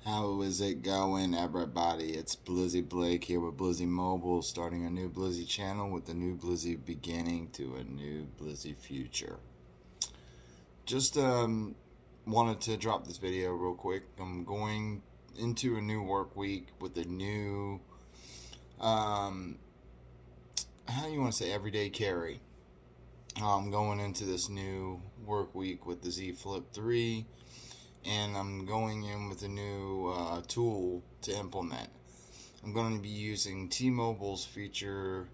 How is it going, everybody? It's Blizzy Blake here with Blizzy Mobile, starting a new Blizzy channel with a new Blizzy beginning to a new Blizzy future. Just wanted to drop this video real quick. I'm going into a new work week with a new, how do you want to say, everyday carry. I'm going into this new work week with the Z Flip 3. And I'm going in with a new tool to implement. I'm going to be using T-Mobile's feature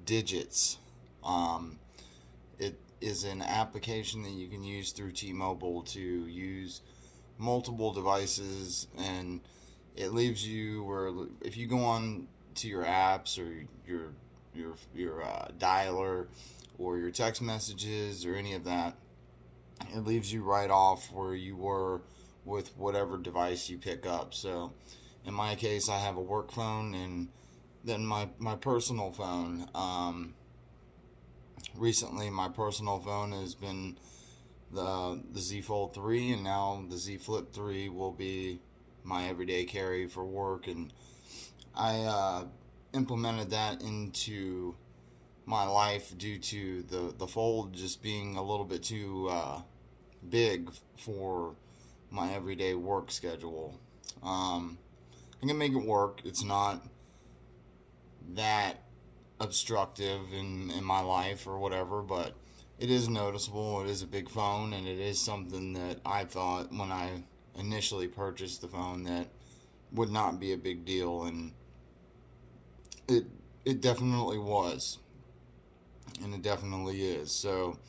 Digits. It is an application that you can use through T-Mobile to use multiple devices, and it leaves you where if you go on to your apps or your dialer or your text messages or any of that, it leaves you right off where you were with whatever device you pick up. So in my case, I have a work phone and then my personal phone. Recently my personal phone has been the Z Fold 3, and now the Z Flip 3 will be my everyday carry for work, and I implemented that into my life due to the Fold just being a little bit too big for my everyday work schedule. I can make it work. It's not that obstructive in my life or whatever, but it is noticeable. It is a big phone, and it is something that I thought when I initially purchased the phone that would not be a big deal, and it definitely was, and it definitely is. So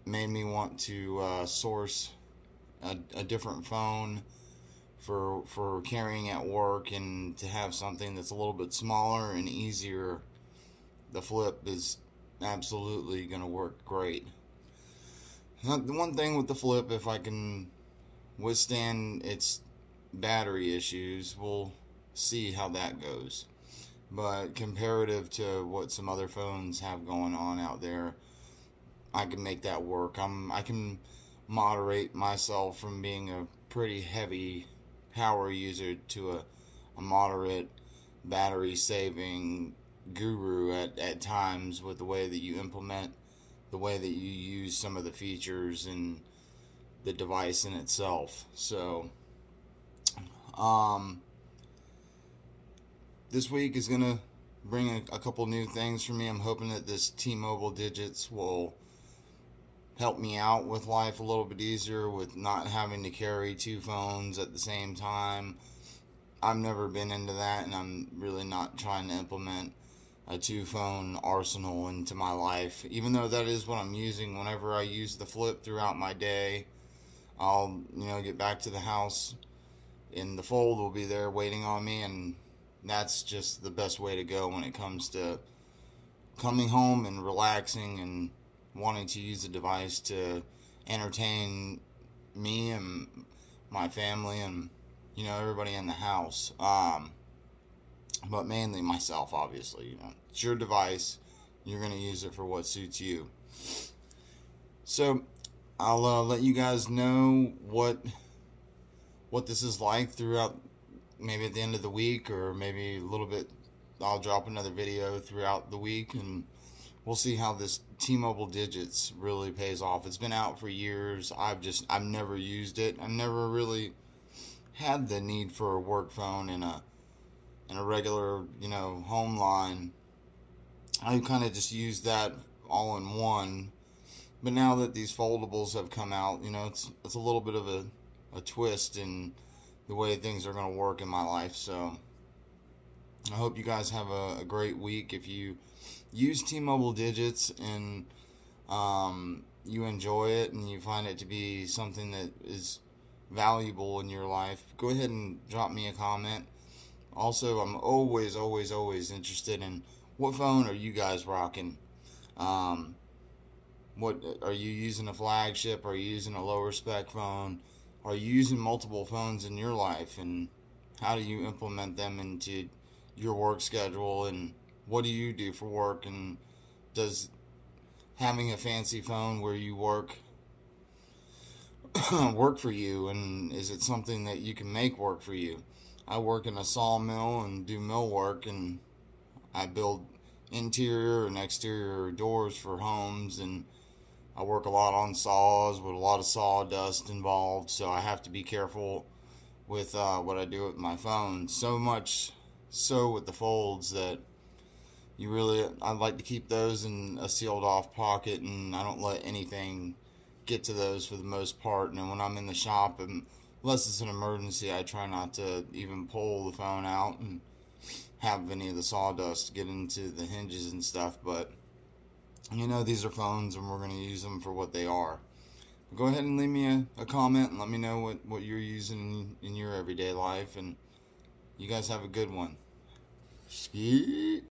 made me want to source a different phone for carrying at work, and to have something that's a little bit smaller and easier. The Flip is absolutely going to work great. Now, the one thing with the Flip, if I can withstand its battery issues, we'll see how that goes. But comparative to what some other phones have going on out there, I can make that work. I can moderate myself from being a pretty heavy power user to a moderate battery saving guru at times, with the way that you implement, the way that you use some of the features and the device in itself. So this week is gonna bring a couple new things for me. I'm hoping that this T-Mobile Digits will help me out with life a little bit easier, with not having to carry two phones at the same time. I've never been into that, and I'm really not trying to implement a two-phone arsenal into my life, even though that is what I'm using whenever I use the Flip throughout my day. I'll get back to the house and the Fold will be there waiting on me, and that's just the best way to go when it comes to coming home and relaxing and wanting to use the device to entertain me and my family and everybody in the house, but mainly myself. Obviously, it's your device, you're going to use it for what suits you. So I'll let you guys know what this is like throughout, maybe at the end of the week, or maybe a little bit. I'll drop another video throughout the week, and we'll see how this T-Mobile Digits really pays off. It's been out for years. I've never used it. I've never really had the need for a work phone in a regular, home line. I kind of just used that all in one. But now that these foldables have come out, it's a little bit of a twist in the way things are going to work in my life. So I hope you guys have a great week. If you use T-Mobile Digits and you enjoy it and you find it to be something that is valuable in your life, go ahead and drop me a comment. Also, I'm always interested in what phone are you guys rocking. What are you using? A flagship? Are you using a lower spec phone? Are you using multiple phones in your life, and how do you implement them into your work schedule, and what do you do for work, and does having a fancy phone where you work work for you, and is it something that you can make work for you? I work in a sawmill and do mill work, and I build interior and exterior doors for homes, and I work a lot on saws with a lot of sawdust involved, so I have to be careful with what I do with my phone. So much so with the folds that I like to keep those in a sealed off pocket, and I don't let anything get to those for the most part. And when I'm in the shop, and unless it's an emergency, I try not to even pull the phone out and have any of the sawdust get into the hinges and stuff. But these are phones, and we're going to use them for what they are. But go ahead and leave me a comment and let me know what you're using in your everyday life, and you guys have a good one. Ski.